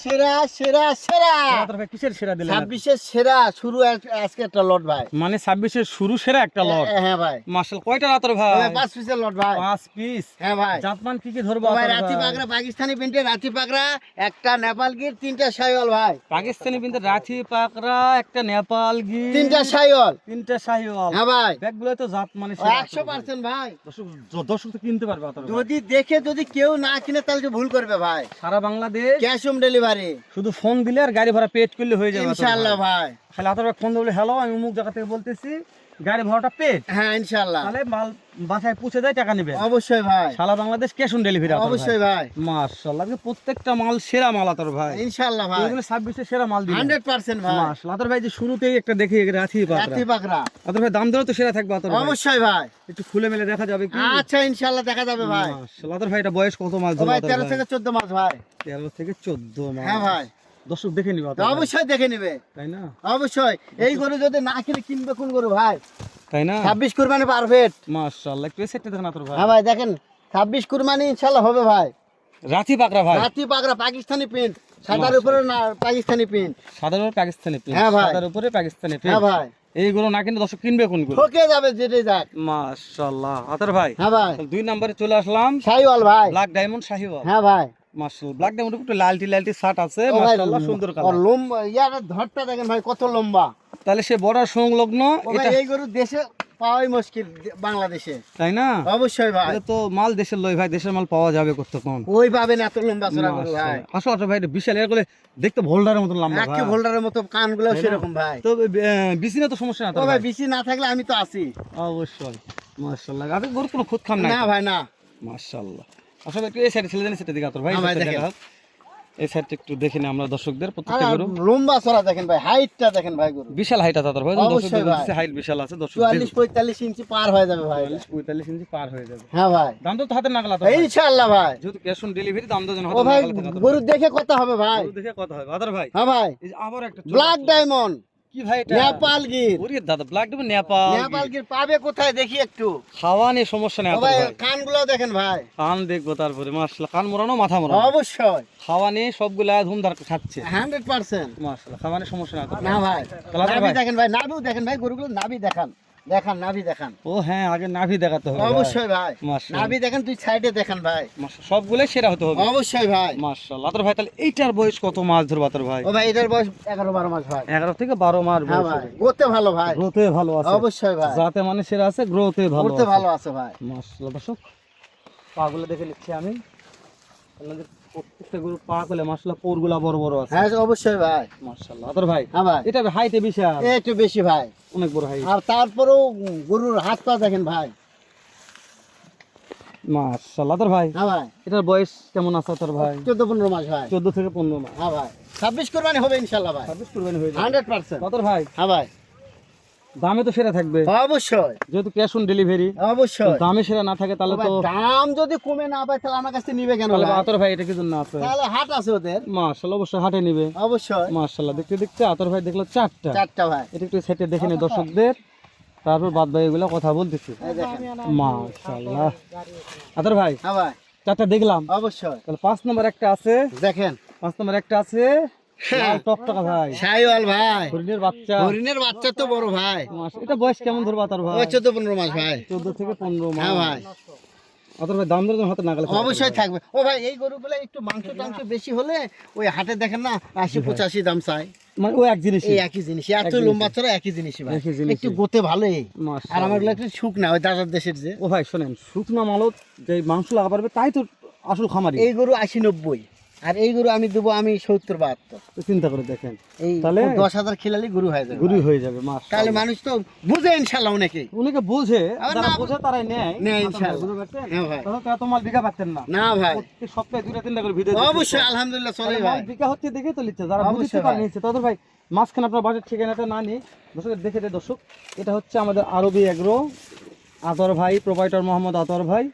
সেরা সেরা সেরা আতর ভাই কিসের সেরা দিলেন? 26 এর সেরা শুরু আজকে একটা লট ভাই। মানে 26 এর শুরু সেরা একটা লট। হ্যাঁ ভাই। মাশাআল্লাহ কয়টা আতর ভাই? 5 পিসের লট ভাই। 5 পিস। হ্যাঁ ভাই। জাতমান কি কি ধরবো ভাই আতর রাতি ভাই? পাগড়া পাকিস্তানি প্রিন্টের রাতি পাগড়া, একটা নেপাল গির, 3টা শাইওয়াল ভাই। পাকিস্তানি প্রিন্টের রাথি পাকড়া, একটা নেপাল গির, 3টা শাইওয়াল। 3টা শাহিওয়াল। হ্যাঁ ভাই। ব্যাগগুলো তো জাতমানের 100% ভাই। দর্শক তো কিনতে পারবে আতর ভাই। যদি দেখে যদি কেউ না কিনে তাহলে তো ভুল করবে ভাই। সারা বাংলাদেশ ক্যাশ অন ডেলিভারি শুধু ফোন দিলে আর গাড়ি ভাড়া পেড করলে হয়ে যাবে আতর ভাই। ইনশাআল্লাহ ভাই। খালি আতর ভাই ফোন দিলে হ্যালো আমি অমুক জায়গা থেকে বলতেছি, গাড়ি ভাড়াটা পেড। হ্যাঁ ইনশাআল্লাহ। তাহলে মাল বাসায় পৌঁছে দেয়, টাকা নেবে। অবশ্যই ভাই। সারা বাংলাদেশ ক্যাশ অন ডেলিভারি আতর ভাই। অবশ্যই ভাই। মাশাআল্লাহ প্রত্যেকটা মাল সেরা মাল আতর ভাই। ইনশাআল্লাহ ভাই। এগুলো 26 এর সেরা মাল দিবেন 100% ভাই। মাশাআল্লাহ আতর ভাই যে শুরুতেই একটা দেখি রাথি পাকড়া। রাতি পাগড়া আতর ভাই দাম দরও তো সেরা থাকবে আতর ভাই। অবশ্যই ভাই। একটু খুলে মেলে দেখা যাবে কি? আচ্ছা ইনশাআল্লাহ দেখা যাবে ভাই। মাশাআল্লাহ আতর ভাই এটা বয়স কত মাস ও ধরে ভাই আতর 13 ভাই? থেকে 14 মাস ভাই। 13 থেকে 14 মাস। হ্যাঁ ভাই। দর্শক দেখে নিবে আতর ভাই। অবশ্যই দেখে নেবে। তাই না? অবশ্যই। এই গরু যদি না কিনে কিনবে কোন গরু ভাই? তাই না? 26 কুরবানি পারফেক্ট। মাশাআল্লাহ একটু সেটটা দেখেন আতর ভাই। হ্যাঁ ভাই দেখেন 26 কুরবানি ইনশাআল্লাহ হবে ভাই। রাথি পাকড়া ভাই। রাতি পাগড়া পাকিস্তানি প্রিন্ট, সাদার উপরে না পাকিস্তানি প্রিন্ট। সাদার উপরে পাকিস্তানি প্রিন্ট। হ্যাঁ ভাই। সাদার উপরে পাকিস্তানি হ্যাঁ প্রিন্ট। ভাই। এইগুলো না কিনলে দর্শক কিনবে কোনগুলো? ঠকে যাবে যেটাই যাক। মাশাআল্লাহ আতর ভাই। হ্যাঁ ভাই। তাহলে 2 নম্বরে চলে আসলাম। শাইওয়াল ভাই। Black diamond Sahiwal. হ্যাঁ ভাই। মাশাআল্লাহ ব্ল্যাক ডায়মন্ড একটু লালটি লালটি শার্ট আছে। ও ভাই, মাশাআল্লাহ সুন্দর ওর কালার। লম্বা ইয়ার ধরটা দেখেন ভাই কত লম্বা। তাহলে সে বর্ডার সংলগ্ন ও ভাই এটা, এই গরু দেশে পাওয়াই মুশকিল বাংলাদেশে। তাই না? অবশ্যই ভাই। এটা তো মাল দেশের লয় ভাই, দেশের মাল পাওয়া যাবে কতক্ষণ? ওই পাবেন এত লম্বা চড়া গরু ভাই। আসো আসো ভাই এটা বিশাল, এর করে দেখতে ভোল্ডারের মতন লম্বা একে ভাই। ভোল্ডারের মতো কানগুলো তাই না? সেরকম ভাই। তো বিসিনে তো সমস্যা না তো ও ভাই ভাই? বেশি না থাকলে আমি তো আছি। অবশ্যই মাশাআল্লাহ। আপনি গরু কোনো খুদ খাম নাই না ভাই না। মাশাআল্লাহ। আসলে একটু এই সাইডে ছেলে জানি সেটা দিকে আতর ভাই। হ্যাঁ ভাই, এই সাইডে দেখেন। দেখা হোক। এই সাইডটা একটু দেখে নিই আমরা দর্শকদের আর প্রত্যেকটা গরু। লম্বা চড়া দেখেন ভাই, হাইটটা দেখেন ভাই গরু। বিশাল হাইট আছে আতর ভাই। অবশ্যই ভাই। হাইট বিশাল আছে দর্শক। 44-45 ইঞ্চি পার হয়ে যাবে ভাই। 45 ইঞ্চি পার হয়ে যাবে। হ্যাঁ ভাই। দাম তো হাতে নাগাল আতর ভাই। ইনশাআল্লাহ ভাই। যেহেতু ক্যাশ অন ডেলিভারি দাম তো যেন ও হাতে ভাই নাগাল থাকে আতর ভাই। গরু দেখে কথা হবে ভাই। গরু দেখে কথা হয় আতর ভাই। হ্যাঁ ভাই। এই যে আবার একটা চলে ব্ল্যাক আসলো। ডায়মন্ড, কি ভাই এটা? নেপাল গির। ওরে দাদা ব্ল্যাক ডায়মন্ড নেপাল। নেপাল গির পাবে কোথায় দেখি একটু। খাওয়া নিয়ে সমস্যা নেই ও আতর ভাই ভাই। কানগুলো দেখেন ভাই। কান দেখবো তারপরে মাশাআল্লাহ, কান মোড়ানো মাথা মোড়ানো। অবশ্যই খাওয়া নিয়ে সবগুলা ধুমধার খাচ্ছে 100%। মাশাআল্লাহ। খাওয়া নিয়ে সমস্যা না আতর না ভাই। ভাই। তাহলে আতর নাভি ভাই। দেখেন ভাই, নাভিও দেখেন ভাই, গরুগুলো নাভি দেখান। দেখান নাভি দেখান। ও হ্যাঁ আগে নাভি দেখাতে হবে ভাই। অবশ্যই ভাই। মাশাআল্লাহ। নাভি দেখেন, তুই সাইডে দেখান ভাই। মাশাআল্লাহ সবগুলাই সেরা হতে হবে। অবশ্যই ভাই। মাশাআল্লাহ আতর ভাই। তাহলে এইটার বয়স কত মাস ধরবো আতর ভাই? ও ভাই এটার বয়স 11-12 মাস ভাই। 11 থেকে 12 মাস হ্যাঁ বয়স ভাই। হবে। গোতে ভালো ভাই। গ্রোথে ভালো আছে। অবশ্যই ভাই। যাতে মানে সেরা আছে, গ্রোথে ভালো করতে আছে। ভালো আছে ভাই। মাশাআল্লাহ দর্শক পাগুলো দেখে নিচ্ছি আমি। আপনাদের প্রত্যেকটা গরু পা গুলো মাশাআল্লাহ পোরগুলা বড় বড় আছে। হ্যাঁ অবশ্যই ভাই। মাশাআল্লাহ আতর ভাই। হ্যাঁ ভাই। এটা হাইটে বিশাল, একটু বেশি ভাই। অনেক বড় হাইট। আর তারপরেও গরুর হাত পা দেখেন ভাই। মাশাআল্লাহ আতর ভাই। হ্যাঁ ভাই। এটার বয়স কেমন আছে আতর ভাই? 14-15 মাস ভাই। 14 থেকে 15 মাস। হ্যাঁ ভাই। 26 কুরবানি হবে ইনশাআল্লাহ ভাই। 26 কুরবানি হয়ে যাবে 100%। আতর ভাই। হ্যাঁ ভাই। দামে তো সেরা থাকবে অবশ্যই। যেহেতু ক্যাশ অন ডেলিভারি। অবশ্যই। দামে সেরা না থাকে তাহলে ও ভাই, তো দাম যদি কমে না পায় তাহলে আমার কাছ থেকে নিবে কেন তাহলে ভাই? আতর ভাই এটা কি জন্য আছে? তাহলে হাট আছে ওদের। মাশাআল্লাহ অবশ্যই হাটে নিবে। অবশ্যই। মাশাআল্লাহ দেখতে দেখতে আতর ভাই দেখলো 4টা। 4টা ভাই। এটা একটু সেটে দেখে নি দর্শকদের, তারপর বাদ বাকি এগুলো কথা বলতেছি। এই দেখেন। মাশাআল্লাহ আতর ভাই হ্যাঁ ভাই। 4টা দেখলাম। অবশ্যই। তাহলে 5 নম্বর একটা আছে। দেখেন। 5 নম্বর একটা আছে লাল টকটকা ভাই, শাইওয়াল ভাই। হরিণের বাচ্চা। হরিণের বাচ্চা তো বড় ভাই। এটা বয়স কেমন ধরবা আতর ভাই? ওই 14-15 মাস ভাই। 14 থেকে 15 হ্যাঁ মাস। ভাই। আতর ভাই দাম দর হাতে নাগালে থাকবে। অবশ্যই থাকবে। ও ভাই এই গরুগুলো একটু মাংস টাংস বেশি হলে ওই হাটে দেখেন না 80-85 দাম চাই। মানে ওই এক জিনিস। এই একই জিনিস, এত লম্বা চড়া একই জিনিসই ভাই। একই জিনিসই। একটু গোতে ভালো এই। আর মাশাআল্লাহ। আমারগুলো একটু শুক না, ওই দাদার দেশের যে। ও ভাই শোনেন, শুকনা মালত যে মাংস লাগা পারবে তাই তো আসল খামারি। এই গরু 80-90, আর এই গরু আমি দেবো আমি 70-72। তো চিন্তা করে দেখেন, এই তাহলে 10,000 খেলালি গরু হয়ে যাবে। গুরু হয়ে যাবে মাশাআল্লাহ। তাহলে মানুষ তো বুঝে ইনশাআল্লাহ অনেকেই। উনিকে বোঝে, আবার যারা না বোঝে তারাই নেয়। নেয় আতর ভাই, ইনশাআল্লাহ। বুঝতে পারছেন? হ্যাঁ ভাই। তখন তো এত মাল বিঘা পাচ্ছেন না। না ভাই। প্রত্যেক সপ্তাহে 2-3টা করে ভিডিও অবশ্যই আলহামদুলিল্লাহ চলে মাল ভাই। বিঘা হচ্ছে দেখে তো লিখছে, যারা বুঝতে অবশ্যই পারে ভাই। নিচ্ছে। তাদের ভাই মাঝখানে আপনার বাজার ঠিকানাটা না নিয়ে দর্শক দেখে দেয়। দর্শক এটা হচ্ছে আমাদের আরবি এগ্রো, আতর ভাই প্রোপাইটর মোহাম্মদ আতর ভাই।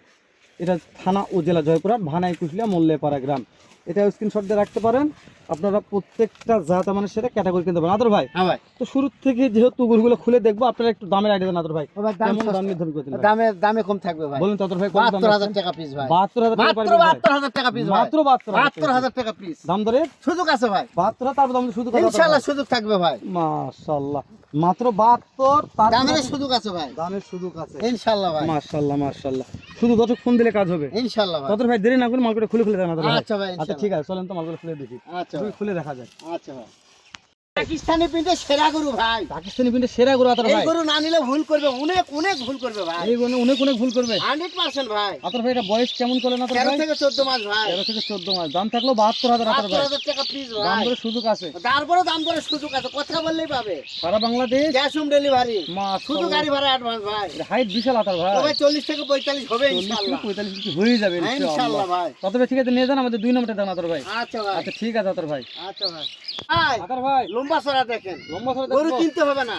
এটা থানা ও জেলা জয়পুরহাট, ভানাই কুশলিয়া মল্লেপাড়া গ্রাম। এটা স্ক্রিনশট দিয়ে রাখতে পারেন। আপনারা প্রত্যেকটা জাত মানে সেটা ক্যাটাগরি কিনতে পারেন। আদর ভাই হ্যাঁ ভাই, তো শুরু থেকে যেহেতু গরুগুলো খুলে দেখবো, আপনারা একটু দামের আইডিয়া দেন আদর ভাই, ও ভাই, দাম কেমন সস্তা। দাম নির্ধারণ করতে ভাই? দামে কম থাকবে ভাই। বলুন তো আদর ভাই, কত দাম 72,000 টাকা পিস ভাই। 72,000 টাকা মাত্র পার পিস ভাই? 72,000 টাকা পিস ভাই। মাত্র 72,000 টাকা পিস। দাম ধরে সুযোগ আছে ভাই, 72, তারপর দাম শুধু ইনশাআল্লাহ সুযোগ থাকবে ভাই। মাশাআল্লাহ, মাত্র 72, তার দামের সুযোগ আছে ভাই, দামের সুযোগ আছে। ইনশাআল্লাহ ভাই, মাশাআল্লাহ মাশাআল্লাহ, শুধু দর্শক ফোন দিলে কাজ হবে। ইনশাআল্লাহ ভাই। তাদের ভাই দেরি না করে মালগুলো খুলে দেন আদর ভাই। আচ্ছা ভাই, আচ্ছা ঠিক আছে, চলেন তো মালগুলো খুলে দেখি, আচ্ছা ভাই, খুলে দেখা যায়। আচ্ছা ভাই। পাকিস্তানি প্রিন্টের সেরা গরু ভাই। পাকিস্তানি প্রিন্টের সেরা গরু আদর এই ভাই, গরু না নিলে ভুল করবে, অনেক অনেক ভুল করবে ভাই, এই গরু অনেক অনেক ভুল করবে 100% ভাই। আদর ভাই। এটা বয়স কেমন চলে না আদর 13 ভাই? থেকে 14 মাস ভাই, 13 থেকে 14 মাস। দাম থাকলো 72,000 আদর ভাই। 72,000 টাকা পিস দাম ভাই। করে সুযোগ আছে তারপরে দাম করে সুযোগ আছে, কথা বললেই পাবে। সারা বাংলাদেশ ক্যাশ অন ডেলিভারি, শুধু মাশাআল্লাহ। গাড়ি ভাড়া অ্যাডভান্স ভাই। হাইট বিশাল আদর ভাই, তো ভাই 40 থেকে 45 হবে 40 থেকে ইনশাআল্লাহ। 45 ইঞ্চি হয়ে যাবে হ্যাঁ, ইনশাআল্লাহ ইনশাআল্লাহ ভাই। তবে ঠিক আছে, নিয়ে যান আমাদের 2 নম্বরটা দেন আদর ভাই। আচ্ছা ভাই, আচ্ছা ঠিক আছে আদর ভাই। আচ্ছা ভাই। ভাই আদর ভাই লম্বা চড়া দেখেন, লম্বা করে গরু দেখবো? কিনতে হবে না,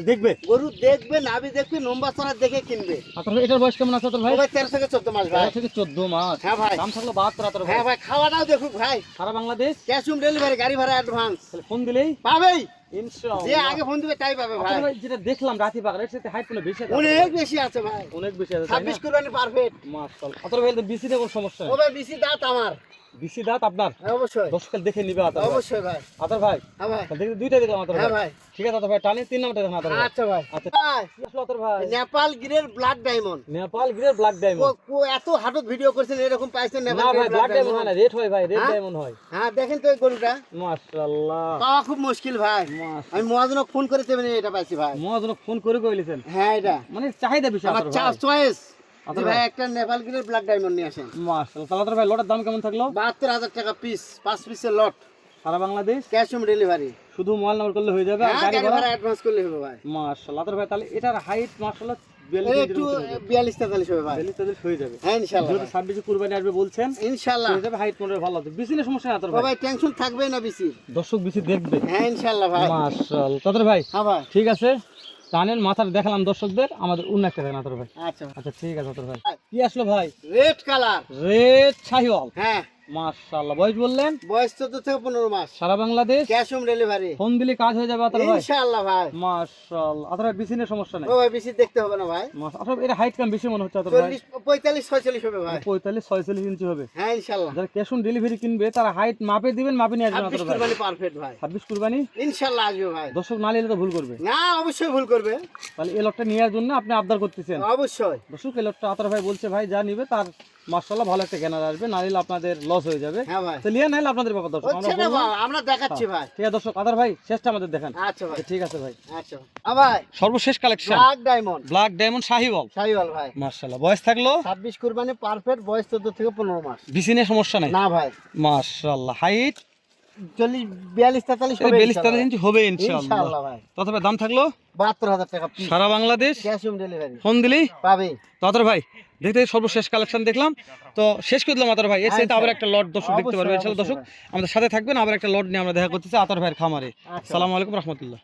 দেখবে গরু দেখবে, নাভি দেখবে, লম্বা চড়া দেখে কিনবে। আদর ভাই। এটার বয়স কেমন আছে আদর ভাই? তো ভাই 13 থেকে 14 মাস ভাই। 13 থেকে 14 মাস। হ্যাঁ ভাই, দাম থাকলো 72 আদর ভাই। হ্যাঁ ভাই, খাওয়াটাও দেখুক ভাই, সারা বাংলাদেশ ক্যাশ অন ডেলিভারি, গাড়ি ভাড়া অ্যাডভান্স তাহলে ফোন দিলেই পাবেই। যে ইনশাআল্লাহ। আগে ফোন দিবে তাই পাবে ভাই। আদর ভাই যেটা দেখলাম রাতি পাগল, এর সাথে হাইট কোনো বেশি আছে আদর অনেক ভাই? বেশি আছে ভাই, অনেক বেশি আছে তাই না? 26 কুরবানি পারফেক্ট। মাশাআল্লাহ। আদর ভাই বিসিতে কোনো সমস্যা ও নেই? ভাই বিসি দাঁত আমার, বিসি দাঁত আপনার? হ্যাঁ, অবশ্যই দর্শক দেখে নিবে আদর ভাই। অবশ্যই ভাই। আদর ভাই হ্যাঁ ভাই, তাহলে দেখি দুইটা দিলাম আদর হ্যাঁ ভাই। ভাই, ঠিক আছে আদর ভাই, টানি 3 নম্বরটা দেন আদর ভাই। আচ্ছা ভাই। আচ্ছা ভাই, কি আসলো আদর ভাই? নেপাল গিরের black diamond, Nepal grade black diamond. এত হাটত ভিডিও করছেন, এরকম পাইছেন না নেপাল ভাই, গিরের ব্ল্যাক ব্ল্যাক ডায়মন্ড হয় ডায়মন্ড? না, রেড হয় ভাই, রেড হ্যাঁ? ডায়মন্ড হয়। হ্যাঁ, দেখেন তো এই গরুটা মাশাআল্লাহ পাওয়া খুব মুশকিল ভাই। মাশাআল্লাহ। আমি মহাজনক ফোন করে তেমনি এটা পাইছি ভাই। মহাজনক ফোন করে কইলেছেন, হ্যাঁ, এটা মানে চাহিদা বেশি আমার আদর ভাই। চয়েস। আদর ভাই ভাই। একটা নেপাল গিরের ব্ল্যাক ডায়মন্ড নিয়ে আসেন, মাশাআল্লাহ। তাহলে আদর ভাই লটের দাম কেমন থাকলো? 72,000 টাকা পিস, 5 পিসের লট, সারা বাংলাদেশ ক্যাশ অন ডেলিভারি। শুধু মোবাইল নাম্বার করলে হয়ে যাবে আর হ্যাঁ, গাড়ি গাড়ি ভাড়া? ভাড়া অ্যাডভান্স করলে হবে ভাই। মাশাআল্লাহ আদর ভাই। তাহলে এটার হাইট মাশাআল্লাহ এই 42 একটু ইঞ্চি 42-43 হবে ভাই। হয়ে যাবে। হ্যাঁ, ইনশাআল্লাহ যেহেতু ভাই। 26 কুরবানি আসবে বলছেন, ইনশাআল্লাহ। হয়ে যাবে। হাইট মনে ভালো আছে, বিসিনে সমস্যা নেই আদর ও ভাই। ভাই, টেনশন থাকবে না বেশি। দর্শক বিসি দেখবে। হ্যাঁ, ইনশাআল্লাহ ভাই। মাশাআল্লাহ আদর ভাই। হ্যাঁ ভাই, ঠিক আছে, কানের মাথার দেখালাম দর্শকদের, আমাদের অন্য একটা দেখান আদর ভাই। আচ্ছা ভাই। আচ্ছা ঠিক আছে আদর ভাই। কি আসলো ভাই? Red colour, red Sahiwal. হ্যাঁ, মাশাআল্লাহ। বয়স বললেন? বয়স 14 থেকে 15 মাস, সারা Bangladesh cash on delivery. Phone দিলে কাজ হয়ে যাবে আদর ভাই। ইনশাআল্লাহ ভাই। মাশাআল্লাহ আদর ভাই, বিসিনের সমস্যা নেই। ও ভাই, বেশি দেখতে হবে না ভাই, আদর এটা হাইট কম বেশি মনে হচ্ছে আদর ভাই। 45-46 হবে ভাই। 45-46 ইঞ্চি হবে। হ্যাঁ, ইনশাআল্লাহ। যারা ক্যাশ অন ডেলিভারি কিনবে তারা হাইট মাপে দিবেন, মাপে নিয়ে আসবেন 26 আদর ভাই। কুরবানি পারফেক্ট ভাই, 26 কুরবানি ইনশাআল্লাহ আসবে ভাই। দর্শক না নিলে তো ভুল করবে। না, অবশ্যই ভুল করবে, তাহলে এই লটটা নেওয়ার জন্য আপনি আবদার করতেছেন। অবশ্যই। দর্শক এই লটটা আতর ভাই বলছে ভাই যা নিবে তার মাশাআল্লাহ ভালো একটা জ্ঞান আসবে, না নিলে আপনাদের লস হয়ে যাবে। হ্যাঁ ভাই, তো লিয়া নাইলে আপনাদের ব্যাপার দর্শক, আমরা হচ্ছে না বলবো। ভাই, আমরা দেখাচ্ছি ভাই। ঠিক আছে দর্শক, আতর ভাই শেষটা আমাদের দেখান। আচ্ছা ভাই, ঠিক আছে ভাই। আচ্ছা ভাই। সর্বশেষ collection black diamond, black diamond Sahiwal. Sahiwal ভাই। মাশাআল্লাহ। বয়স থাকলো 26 কুরবানি পারফেক্ট, বয়স 14 থেকে 15 মাস। বিসিনে সমস্যা নাই। না ভাই, মাশাআল্লাহ। হাইট 42-43 হবে 42-43 ইঞ্চি হবে ইনশাআল্লাহ। ইনশাআল্লাহ ভাই। তবে দাম থাকলো 72,000 টাকা পিস, সারা Bangladesh cash on delivery phone দিলেই পাবে। তো আতর ভাই দেখতে সর্বশেষ কালেকশন দেখলাম, তো শেষ করে দিলাম আতর ভাই। এর সাথে আবার একটা লট দর্শক দেখতে পারবে। অবশ্যই, ইনশাআল্লাহ দর্শক আমাদের সাথে থাকবেন, আবার একটা লট নিয়ে আমরা দেখা করতেছি আতর ভাইয়ের খামারে। আচ্ছা। আসসালামু আলাইকুম রহমতুল্লাহ।